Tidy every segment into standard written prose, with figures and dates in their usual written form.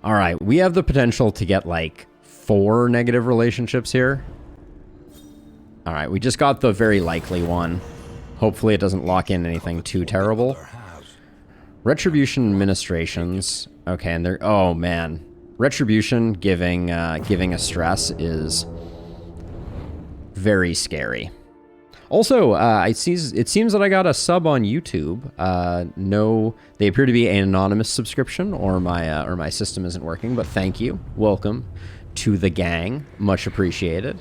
All right, we have the potential to get like 4 negative relationships here. All right, we just got the very likely one. Hopefully it doesn't lock in anything too terrible. Retribution administrations. Okay, and they're... Oh, man. Retribution giving a stress is very scary. Also, it seems that I got a sub on YouTube. No, they appear to be an anonymous subscription, or my system isn't working. But thank you, welcome to the gang, much appreciated.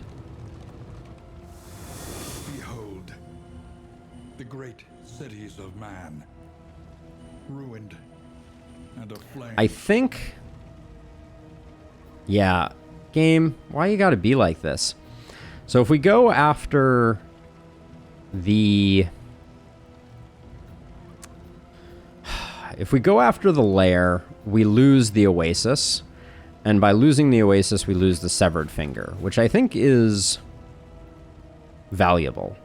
Behold, the great cities of man, ruined and aflame. I think, yeah, game, why you gotta be like this? So if we go after the... If we go after the lair, we lose the oasis. And by losing the oasis, we lose the severed finger, which I think is valuable.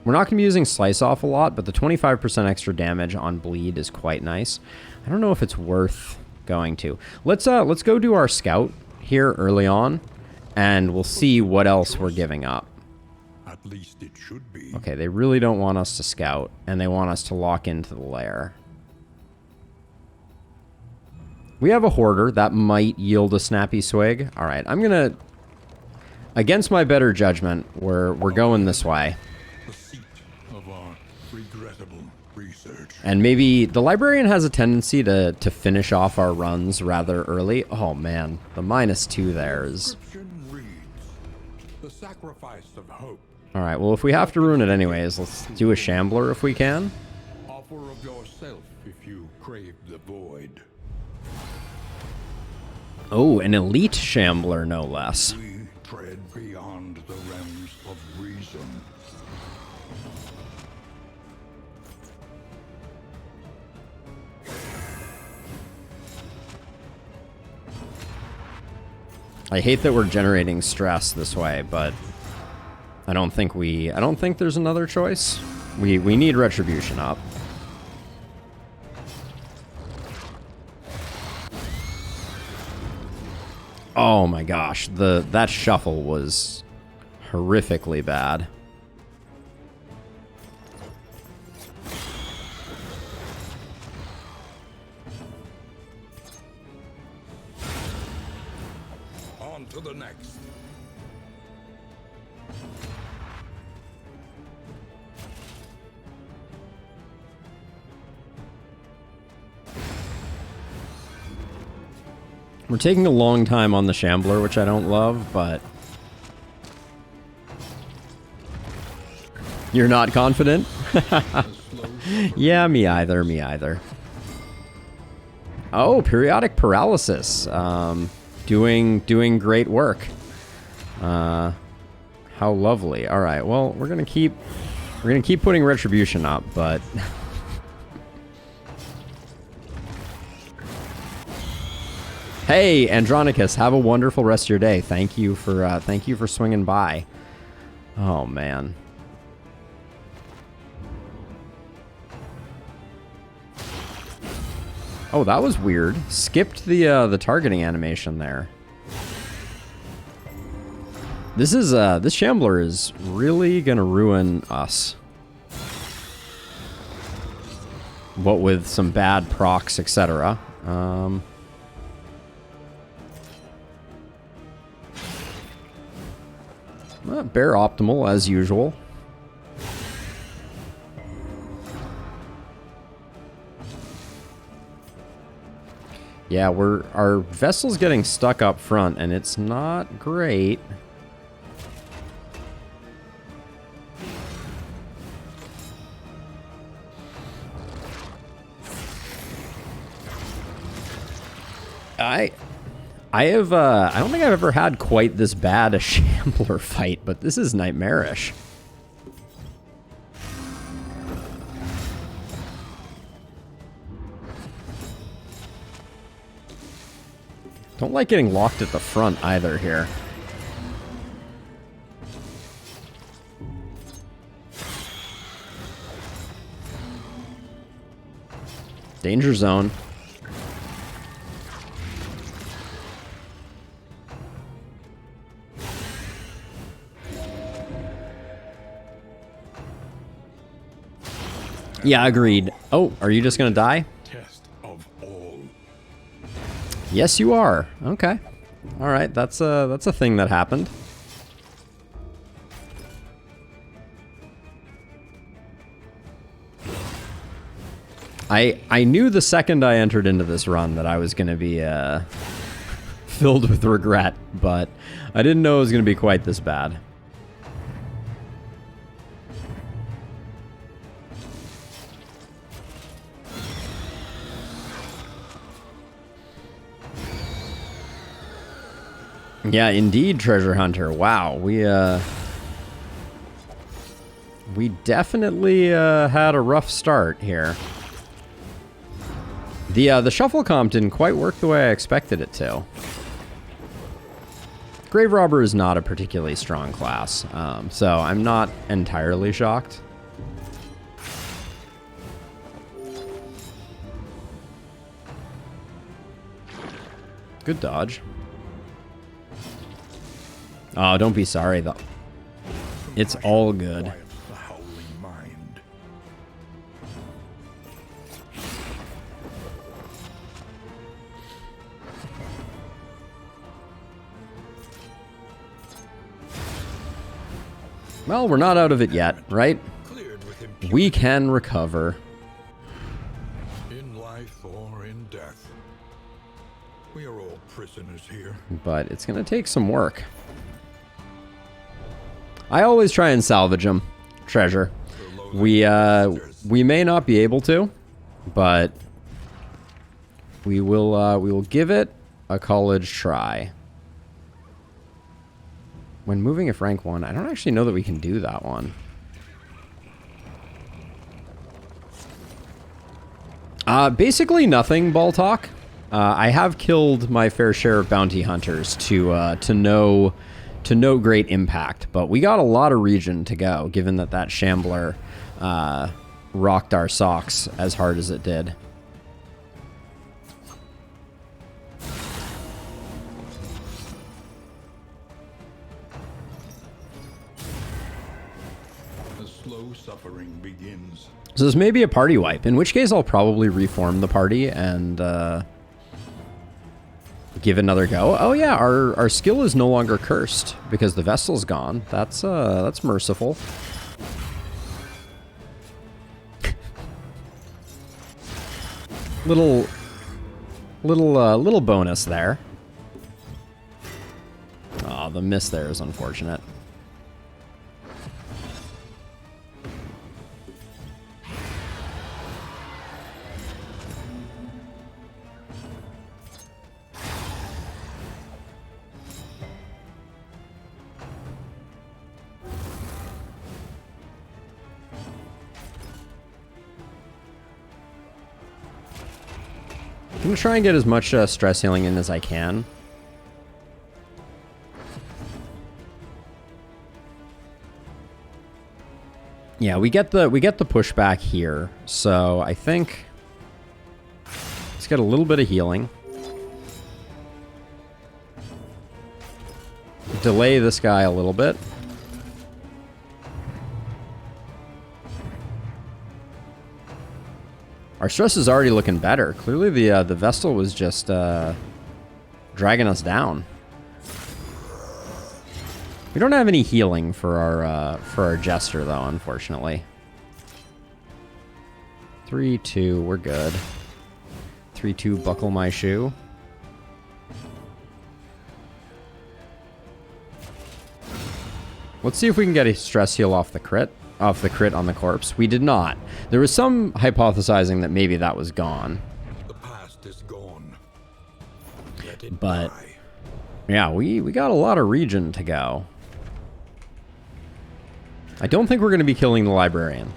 We're not going to be using Slice Off a lot, but the 25% extra damage on bleed is quite nice. I don't know if it's worth going to. Let's go do our scout here early on, and we'll see what else we're giving up. At least it should be. Okay, they really don't want us to scout, and they want us to lock into the lair. We have a hoarder. That might yield a snappy swig. All right, I'm going to... Against my better judgment, we're going this way. The seat of our regrettable research. And maybe the librarian has a tendency to finish off our runs rather early. Oh, man. The -2 there is... The sacrifice of hope. All right, well, if we have to ruin it anyways, let's do a Shambler if we can. Offer of yourself if you crave the void. Oh, an elite Shambler, no less. We tread beyond the realms of reason. I hate that we're generating stress this way, but I don't think there's another choice. We need retribution up. Oh my gosh, that shuffle was horrifically bad. On to the next. We're taking a long time on the Shambler, which I don't love, but... You're not confident? Yeah, me either, me either. Oh, periodic paralysis. Doing great work. How lovely. All right, well, we're gonna keep putting retribution up, but... Hey, Andronicus, have a wonderful rest of your day. Thank you for swinging by. Oh man. Oh, that was weird. Skipped the targeting animation there. This Shambler is really gonna ruin us. What with some bad procs, etc. Bear optimal as usual. Yeah, our Vestal's getting stuck up front, and it's not great. I don't think I've ever had quite this bad a Shambler fight, but this is nightmarish. Don't like getting locked at the front either here. Danger zone. Yeah, agreed. Oh, are you just gonna die? Test of all. Yes, you are. Okay. All right, that's a thing that happened. I knew the second I entered into this run that I was going to be filled with regret, but I didn't know it was going to be quite this bad. Yeah, indeed, Treasure Hunter. Wow, we definitely had a rough start here. The shuffle comp didn't quite work the way I expected it to. Grave Robber is not a particularly strong class, so I'm not entirely shocked. Good dodge. Oh, don't be sorry, though. It's all good. The howling mind. Well, we're not out of it yet, right? Cleared with impunity. We can recover. In life or in death. We are all prisoners here. But it's going to take some work. I always try and salvage them. Treasure. We may not be able to, but we will give it a college try. When moving if rank 1, I don't actually know that we can do that one. Basically nothing, Ball Talk. I have killed my fair share of bounty hunters to no great impact, but we got a lot of region to go, given that Shambler rocked our socks as hard as it did. The slow suffering begins. So this may be a party wipe, in which case I'll probably reform the party and give it another go. Oh yeah, our skill is no longer cursed because the Vestal's gone. That's merciful. little bonus there. Oh, the miss there is unfortunate. I'm gonna try and get as much stress healing in as I can. Yeah, we get the pushback here, so I think let's get a little bit of healing. Delay this guy a little bit. Our stress is already looking better. Clearly the Vestal was just dragging us down. We don't have any healing for our Jester though, unfortunately. 3-2, we're good. 3-2, buckle my shoe. Let's see if we can get a stress heal off the crit on the corpse. We did not. There was some hypothesizing that maybe that was gone. The past is gone. Let it But die. yeah, we got a lot of region to go. I don't think we're going to be killing the librarian.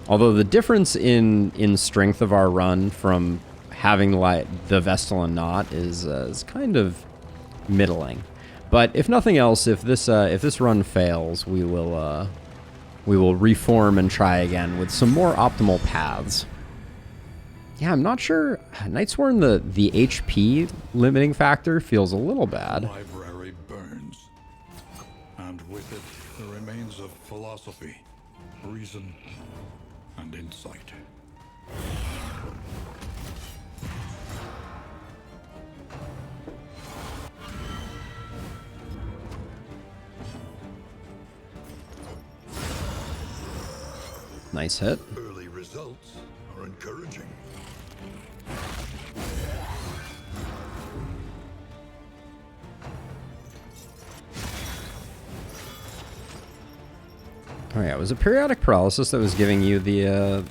Although the difference in strength of our run from having the Vestal and not is kind of middling. But if nothing else, if this run fails, we will reform and try again with some more optimal paths. Yeah, I'm not sure. Nightsworn, the HP limiting factor feels a little bad. Library burns, and with it the remains of philosophy. reason, and insight. Nice hit. Early results are encouraging. Oh yeah, it was a periodic paralysis that was giving you the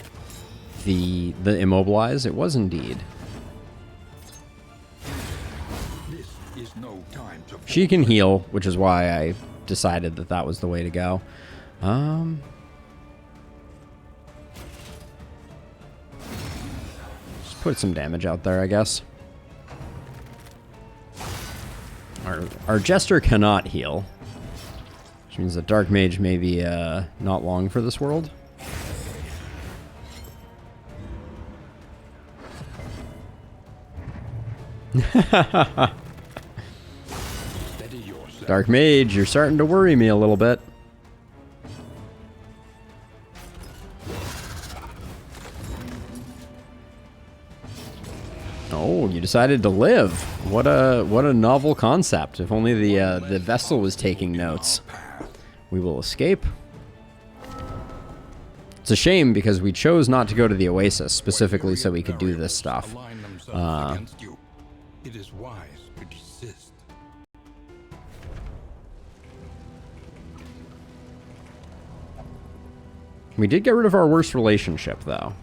immobilize. It was indeed. This is no time to She can heal, which is why I decided that that was the way to go. Just put some damage out there, I guess. Our Jester cannot heal, which means that Dark Mage may be not long for this world. Dark Mage, you're starting to worry me a little bit. Oh, you decided to live. What a novel concept. If only the Vestal was taking notes. We will escape. It's a shame because we chose not to go to the Oasis specifically so we could do this stuff. It is wise to desist. We did get rid of our worst relationship, though.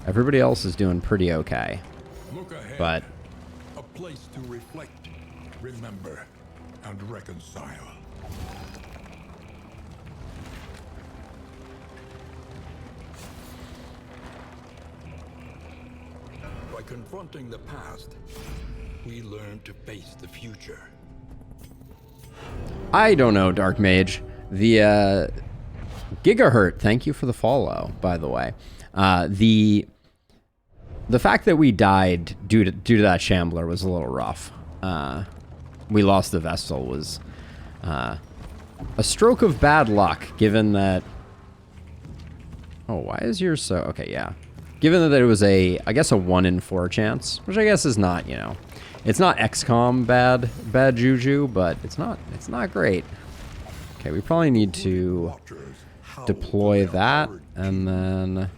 Everybody else is doing pretty okay. Look ahead. But a place to reflect, remember, and reconcile. By confronting the past, we learn to face the future. I don't know, Dark Mage. The Gigahertz, thank you for the follow, by the way. The fact that we died due to that Shambler was a little rough. We lost the Vestal was a stroke of bad luck, given that... Oh, why is yours so... Okay, yeah. Given that it was I guess a 1 in 4 chance, which I guess is not, you know... It's not XCOM bad juju, but it's not great. Okay, we probably need to deploy that, and then...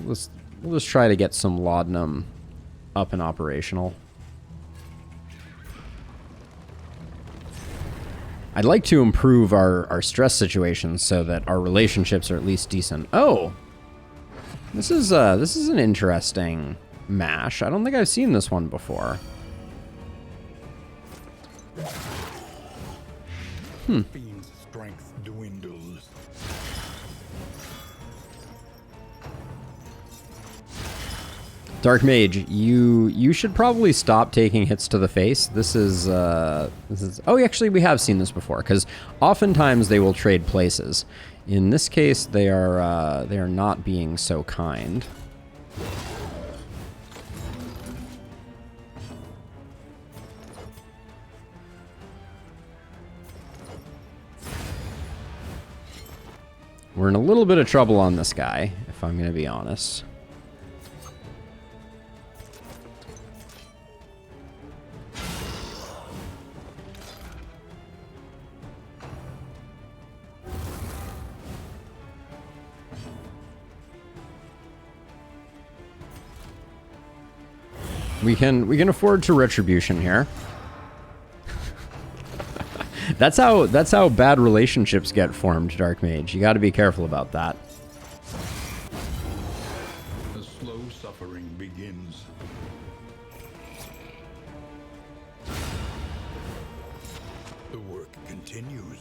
We'll just try to get some laudanum up and operational. I'd like to improve our stress situations so that our relationships are at least decent. Oh! This is an interesting mash. I don't think I've seen this one before. Fiend's strength dwindles. Dark Mage, you should probably stop taking hits to the face. This is oh, actually we have seen this before, because oftentimes they will trade places. In this case, they are not being so kind. We're in a little bit of trouble on this guy, if I'm going to be honest. We can afford to retribution here. That's how bad relationships get formed, Dark Mage. You got to be careful about that. The slow suffering begins. The work continues.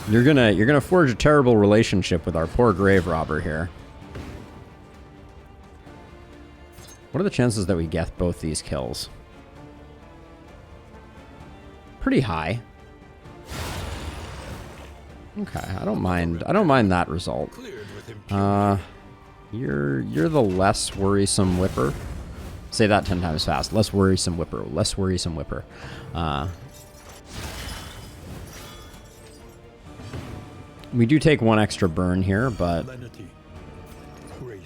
You're gonna forge a terrible relationship with our poor grave robber here. What are the chances that we get both these kills? Pretty high. Okay, I don't mind that result. You're the less worrisome whipper. Say that 10 times fast. Less worrisome whipper. Less worrisome whipper. We do take one extra burn here, but Lenity, grace,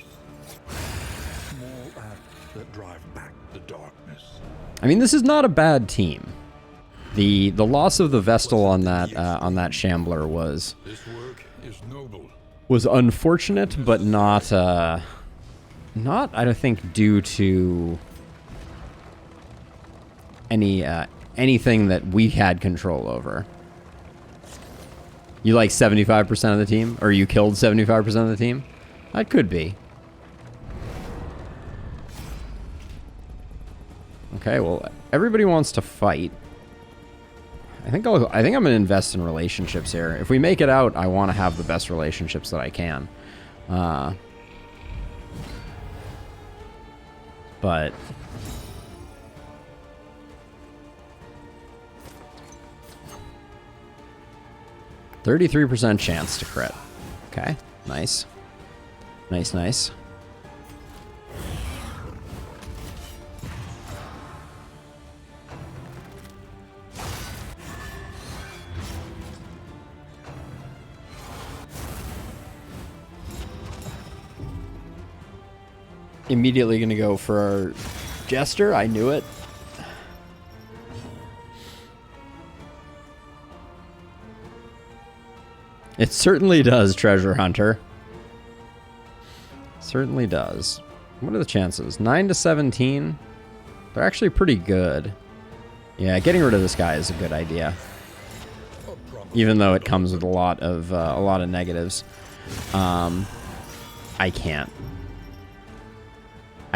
small acts that drive back the darkness. I mean, this is not a bad team. The loss of the Vestal on that Shambler was This work is noble. unfortunate, but not I don't think due to anything that we had control over. You like 75% of the team, or you killed 75% of the team? That could be. Okay, well, everybody wants to fight. I think I'm gonna invest in relationships here. If we make it out, I want to have the best relationships that I can. But 33% chance to crit. Okay, nice. Nice, nice. Immediately gonna go for our Jester. I knew it. It certainly does, Treasure Hunter. Certainly does. What are the chances? 9 to 17. They're actually pretty good. Yeah, getting rid of this guy is a good idea. Even though it comes with a lot of negatives. I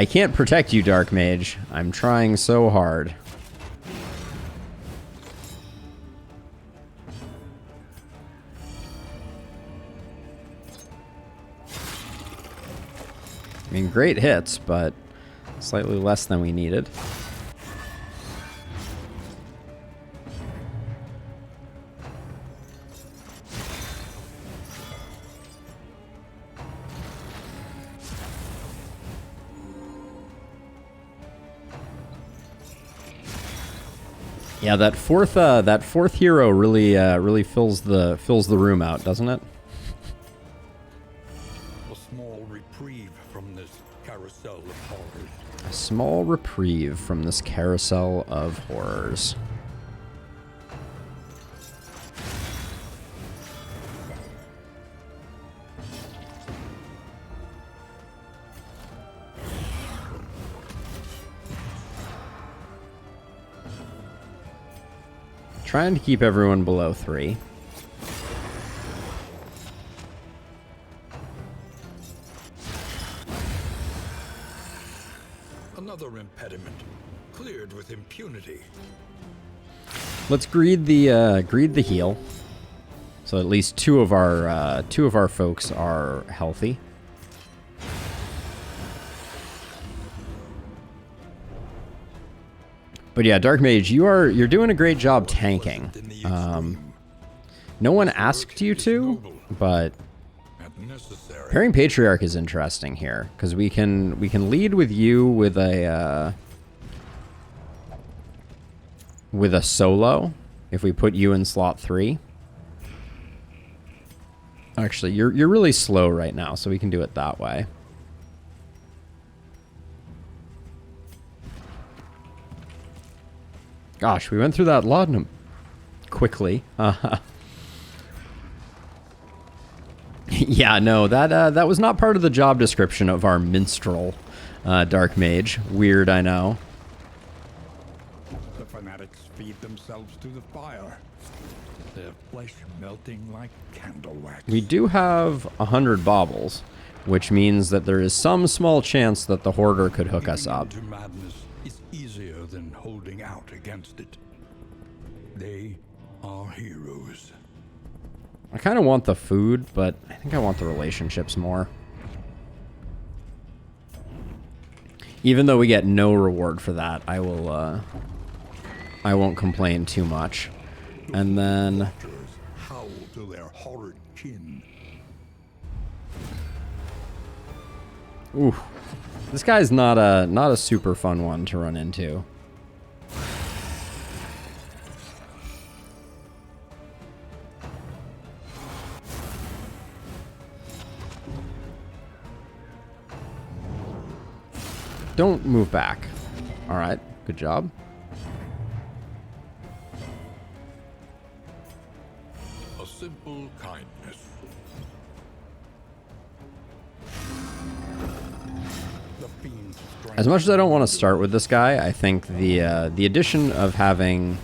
can't protect you, Dark Mage. I'm trying so hard. I mean, great hits, but slightly less than we needed. Yeah, that fourth hero really fills the room out, doesn't it? A small reprieve from this carousel of horrors. A small reprieve from this carousel of horrors. Trying to keep everyone below 3. Another impediment, cleared with impunity. Let's greed the heal. So at least two of our folks are healthy. But yeah, Dark Mage, you're doing a great job tanking. No one asked you to, but pairing Patriarch is interesting here because we can lead with you with a solo if we put you in slot 3. Actually, you're really slow right now, so we can do it that way. Gosh, we went through that laudanum quickly. Yeah, no, that was not part of the job description of our minstrel, Dark Mage. Weird, I know. The fanatics feed themselves to the fire, their flesh melting like candle wax. We do have 100 baubles, which means that there is some small chance that the Hoarder could hook us up. Giving in to madness is easier than holding out against it. They are heroes. I kind of want the food, but I think I want the relationships more. Even though we get no reward for that, I won't complain too much. And then Howl to their horrid kin. ooh, this guy's not a super fun one to run into. Don't move back. Alright, good job. A simple kindness. The fiend's strength. As much as I don't want to start with this guy, I think the addition of having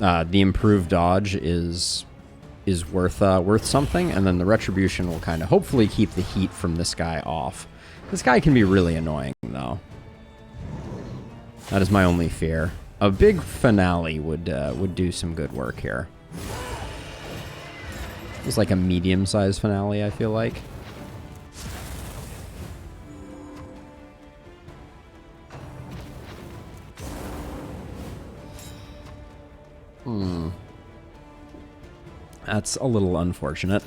the improved dodge is worth something, and then the retribution will kind of hopefully keep the heat from this guy off. This guy can be really annoying, though. That is my only fear. A big finale would do some good work here. It's like a medium-sized finale, I feel like. That's a little unfortunate.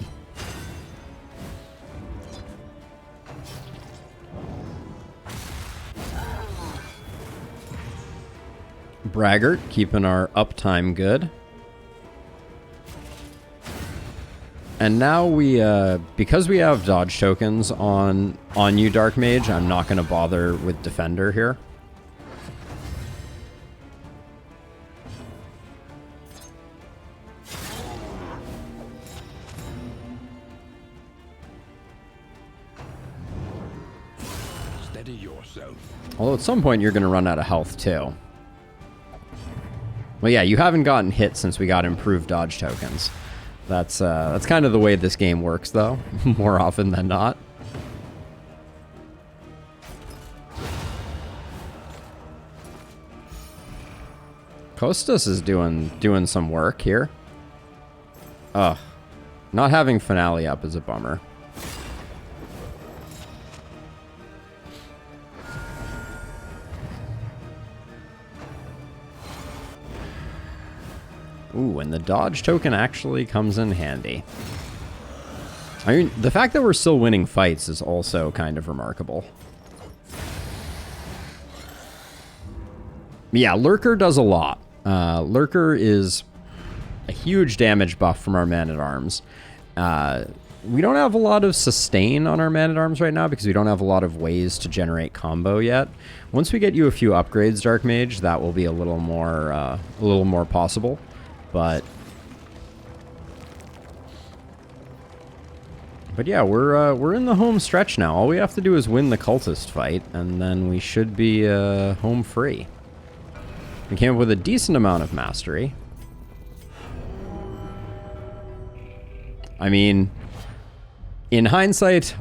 Braggart, keeping our uptime good. And now we, because we have dodge tokens on you, Dark Mage, I'm not going to bother with Defender here. Steady yourself. Although at some point you're going to run out of health too. Well, yeah, you haven't gotten hit since we got improved dodge tokens. That's kind of the way this game works, though, more often than not. Kostas is doing some work here. Ugh. Not having Finale up is a bummer. Ooh, and the dodge token actually comes in handy. I mean, the fact that we're still winning fights is also kind of remarkable. Yeah, Lurker does a lot. Lurker is a huge damage buff from our Man-at-Arms. We don't have a lot of sustain on our Man-at-Arms right now because we don't have a lot of ways to generate combo yet. Once we get you a few upgrades, Dark Mage, that will be a little more possible. But yeah, we're in the home stretch now. All we have to do is win the cultist fight, and then we should be home free. We came up with a decent amount of mastery. I mean, in hindsight,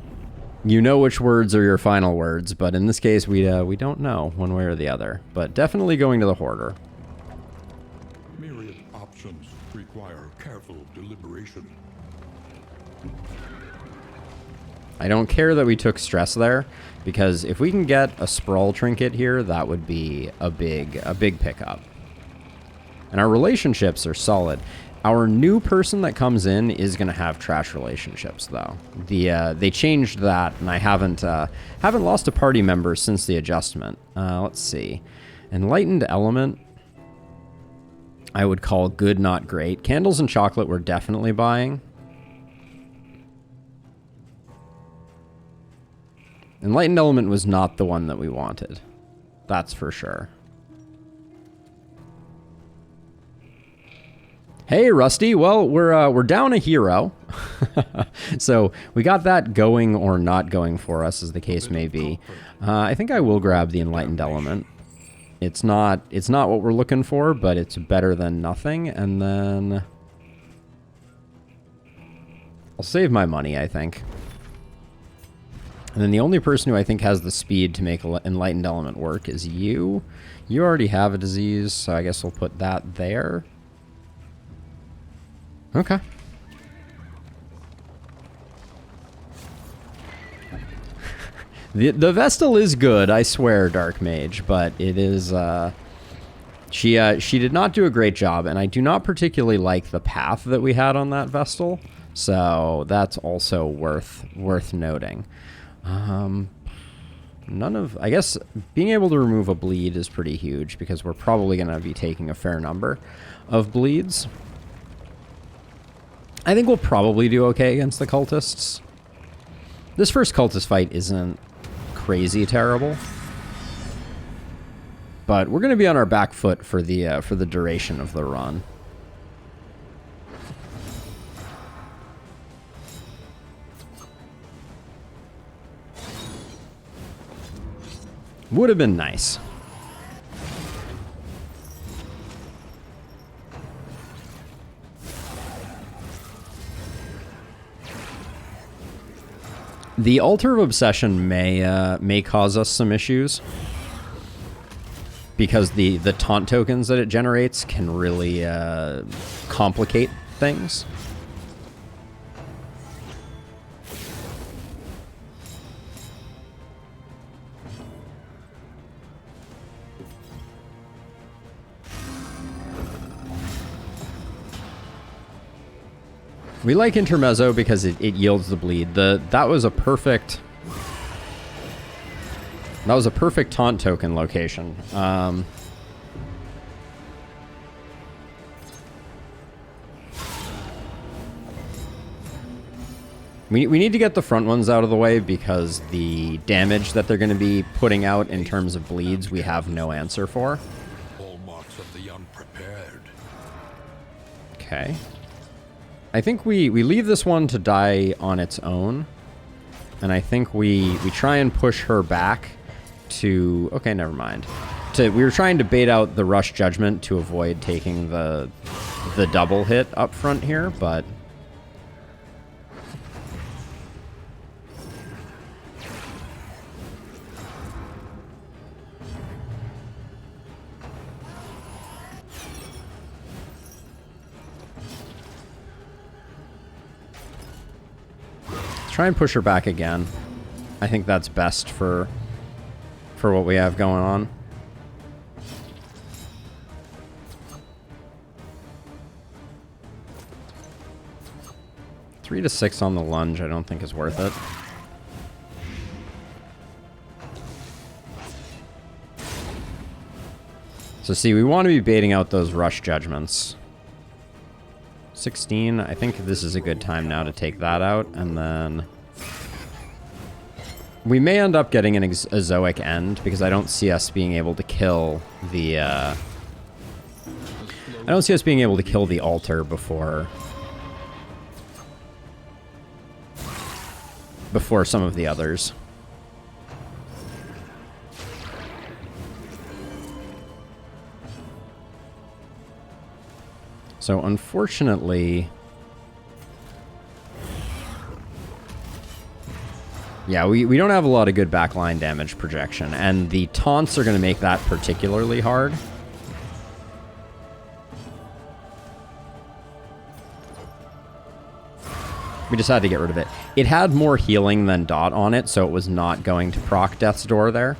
you know which words are your final words, but in this case, we don't know one way or the other. But definitely going to the Hoarder. Myriad options require careful deliberation. I don't care that we took stress there, because if we can get a Sprawl Trinket here, that would be a big pickup. And our relationships are solid. Our new person that comes in is going to have trash relationships, though. They changed that, and I haven't lost a party member since the adjustment. Let's see. Enlightened Element, I would call good, not great. Candles and Chocolate we're definitely buying. Enlightened Element was not the one that we wanted. That's for sure. Hey, Rusty. Well, we're down a hero. So we got that going or not going for us, as the case may be. I think I will grab the Enlightened Element. It's not what we're looking for, but it's better than nothing. And then I'll save my money, I think. And then the only person who I think has the speed to make Enlightened Element work is you. You already have a disease, so I guess we'll put that there. Okay. The Vestal is good, I swear, Dark Mage, but it is, she did not do a great job, and I do not particularly like the path that we had on that Vestal, so that's also worth noting. I guess being able to remove a bleed is pretty huge, because we're probably going to be taking a fair number of bleeds. I think we'll probably do okay against the cultists. This first cultist fight isn't crazy terrible. But we're going to be on our back foot for the duration of the run. Would have been nice. The Altar of Obsession may cause us some issues, because the taunt tokens that it generates can really complicate things. We like Intermezzo because it yields the bleed. That was a perfect taunt token location. We need to get the front ones out of the way because the damage that they're going to be putting out in terms of bleeds, we have no answer for. Hallmarks of the unprepared. Okay. I think we leave this one to die on its own. And I think we try and push her back to... Okay, never mind. We were trying to bait out the Rush Judgment to avoid taking the double hit up front here, but... Try and push her back again. I think that's best for what we have going on. Three to 6 on the lunge, I don't think is worth it. So see, we want to be baiting out those Rush Judgments. 16, I think this is a good time now to take that out, and then... We may end up getting a Zoic End, because I don't see us being able to kill the, I don't see us being able to kill the altar before some of the others. So unfortunately, yeah, we don't have a lot of good backline damage projection, and the taunts are going to make that particularly hard. We just had to get rid of it. It had more healing than Dot on it, so it was not going to proc Death's Door there.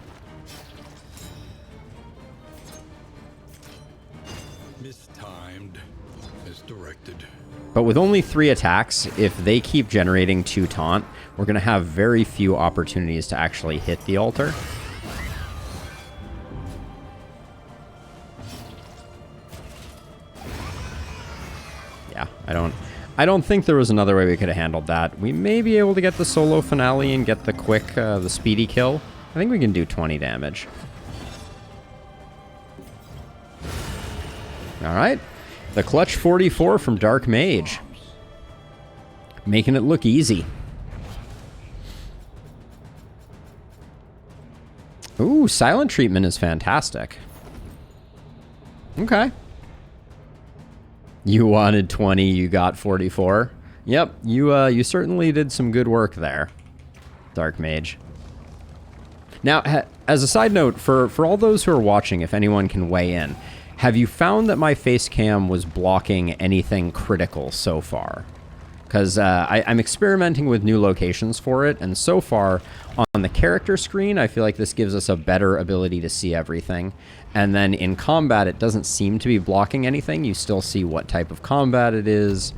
But with only 3 attacks, if they keep generating 2 taunt, we're going to have very few opportunities to actually hit the altar. Yeah, I don't think there was another way we could have handled that. We may be able to get the solo finale and get the quick, the speedy kill. I think we can do 20 damage. All right. The clutch 44 from Dark Mage. Making it look easy. Ooh, silent treatment is fantastic. Okay. You wanted 20, you got 44. Yep, you certainly did some good work there, Dark Mage. Now, as a side note, for all those who are watching, if anyone can weigh in, have you found that my face cam was blocking anything critical so far? Because I'm experimenting with new locations for it, and so far, on the character screen, I feel like this gives us a better ability to see everything. And then in combat, it doesn't seem to be blocking anything. You still see what type of combat it is.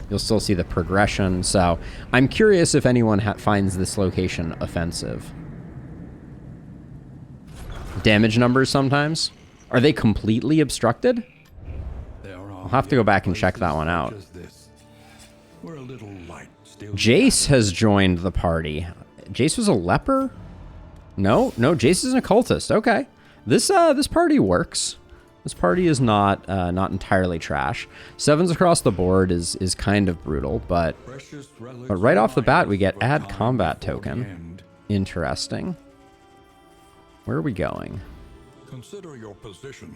You'll still see the progression. So I'm curious if anyone finds this location offensive. Damage numbers sometimes. Are they completely obstructed? I'll have to go back and check that one out. Jace has joined the party. Jace was a leper? No, Jace is an occultist. Okay. This party works. This party is not entirely trash. 7s across the board is kind of brutal, but right off the bat we get add combat token. Interesting. Where are we going? Consider your position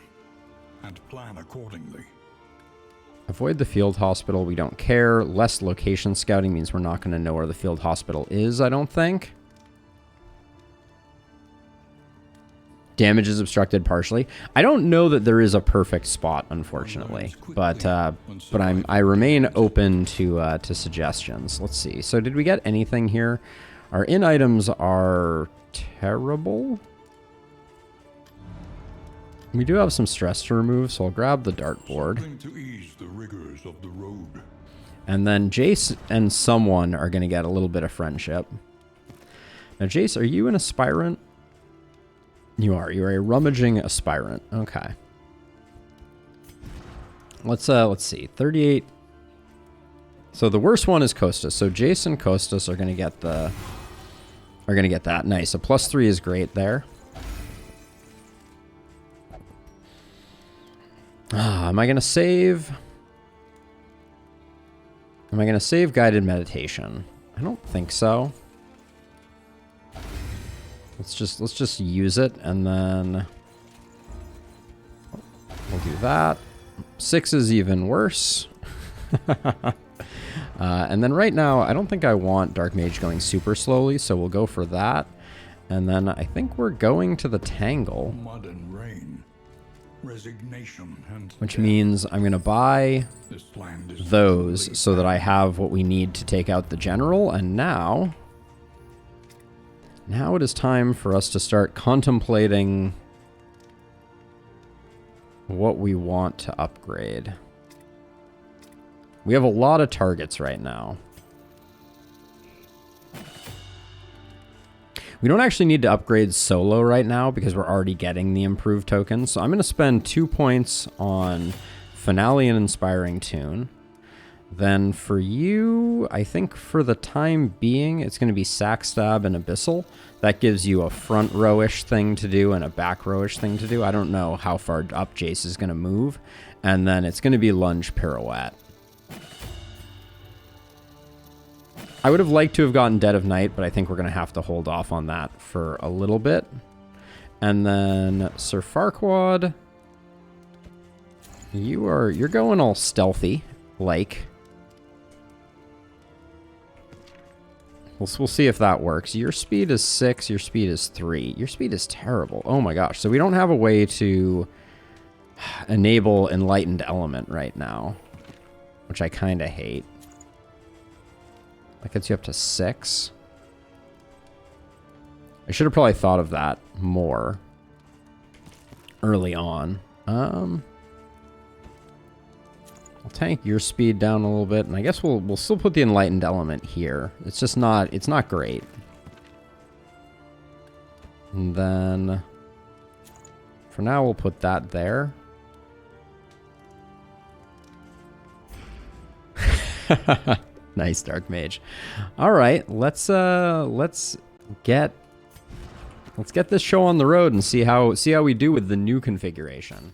and plan accordingly. Avoid the field hospital. We don't care. Less location scouting means we're not going to know where the field hospital is, I don't think. Damage is obstructed partially. I don't know that there is a perfect spot, unfortunately, but I remain open to suggestions. Let's see. So did we get anything here? Our in items are terrible. We do have some stress to remove, so I'll grab the dartboard. And then Jace and someone are going to get a little bit of friendship. Now, Jace, are you an aspirant? You are. You're a rummaging aspirant. Okay. Let's see. 38. So the worst one is Costas. So Jace and Costas are going to get that. Nice. A +3 is great there. Am I going to save? Am I going to save guided meditation? I don't think so. Let's just use it, and then we'll do that. 6 is even worse. And then right now, I don't think I want Dark Mage going super slowly, so we'll go for that. And then I think we're going to the Tangle. Mud and rain, resignation and which means I'm going to buy those so that I have what we need to take out the General. And now it is time for us to start contemplating what we want to upgrade. We have a lot of targets right now. We don't actually need to upgrade Solo right now because we're already getting the improved tokens. So I'm going to spend 2 points on Finale and Inspiring Tune. Then for you, I think for the time being, it's going to be Sack Stab and Abyssal. That gives you a front row-ish thing to do and a back row-ish thing to do. I don't know how far up Jace is going to move. And then it's going to be Lunge Pirouette. I would have liked to have gotten Dead of Night, but I think we're going to have to hold off on that for a little bit. And then Sir Farquaad, you're going all stealthy, like. We'll see if that works. Your speed is 6, your speed is 3. Your speed is terrible. Oh my gosh. So we don't have a way to enable Enlightened Element right now, which I kind of hate. That gets you up to 6. I should have probably thought of that more early on. I'll tank your speed down a little bit, and I guess we'll still put the Enlightened Element here. It's just not, it's not great. And then for now we'll put that there. Nice, Dark Mage. All right, let's get this show on the road and see how we do with the new configuration.